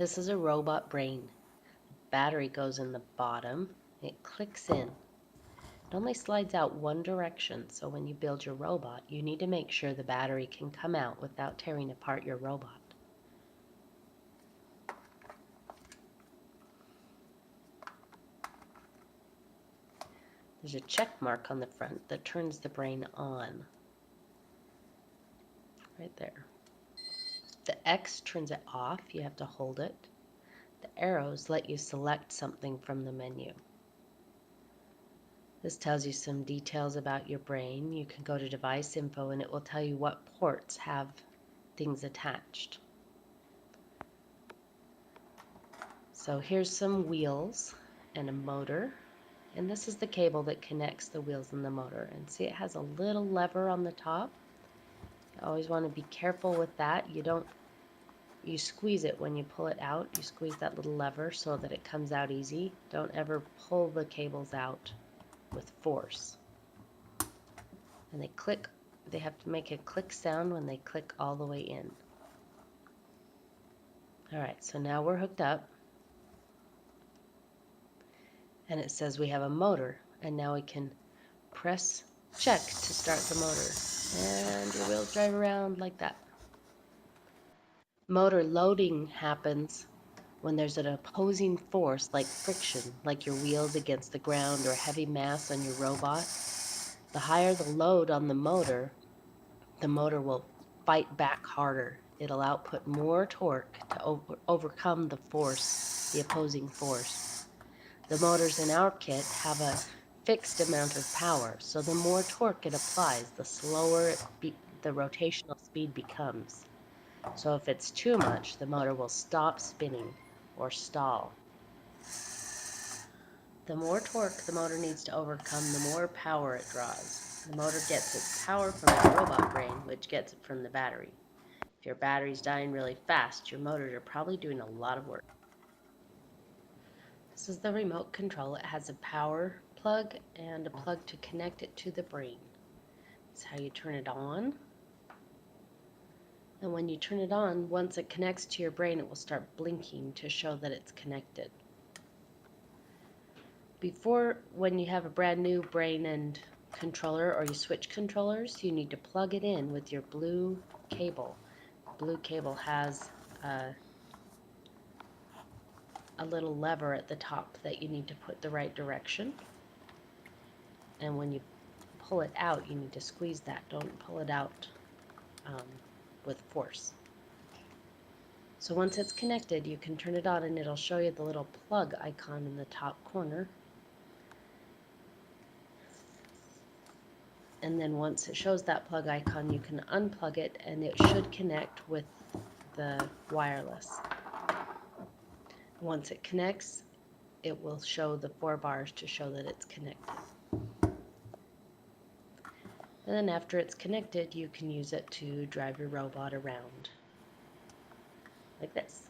This is a robot brain. Battery goes in the bottom. It clicks in. It only slides out one direction, so when you build your robot, you need to make sure the battery can come out without tearing apart your robot. There's a check mark on the front that turns the brain on. Right there. The X turns it off. You have to hold it. The arrows let you select something from the menu. This tells you some details about your brain. You can go to device info and it will tell you what ports have things attached. So here's some wheels and a motor. And this is the cable that connects the wheels and the motor. And see, it has a little lever on the top. You always want to be careful with that. You squeeze it when you pull it out. You squeeze that little lever so that it comes out easy. Don't ever pull the cables out with force. And they click, they have to make a click sound when they click all the way in. Alright, so now we're hooked up. And it says we have a motor. And now we can press check to start the motor. And your wheels drive around like that. Motor loading happens when there's an opposing force like friction, like your wheels against the ground or heavy mass on your robot. The higher the load on the motor will fight back harder. It'll output more torque to overcome the force, the opposing force. The motors in our kit have a fixed amount of power, so the more torque it applies, the slower the rotational speed becomes. So if it's too much, the motor will stop spinning or stall. The more torque the motor needs to overcome, the more power it draws. The motor gets its power from the robot brain, which gets it from the battery. If your battery's dying really fast, your motors are probably doing a lot of work. This is the remote control. It has a power plug and a plug to connect it to the brain. That's how you turn it on. And when you turn it on, once it connects to your brain, it will start blinking to show that it's connected. Before, when you have a brand new brain and controller or you switch controllers, you need to plug it in with your blue cable. Blue cable has a little lever at the top that you need to put the right direction. And when you pull it out, you need to squeeze that. Don't pull it out with force. So once it's connected, you can turn it on and it'll show you the little plug icon in the top corner. And then once it shows that plug icon, you can unplug it and it should connect with the wireless. Once it connects, it will show the 4 bars to show that it's connected. And then after it's connected, you can use it to drive your robot around like this.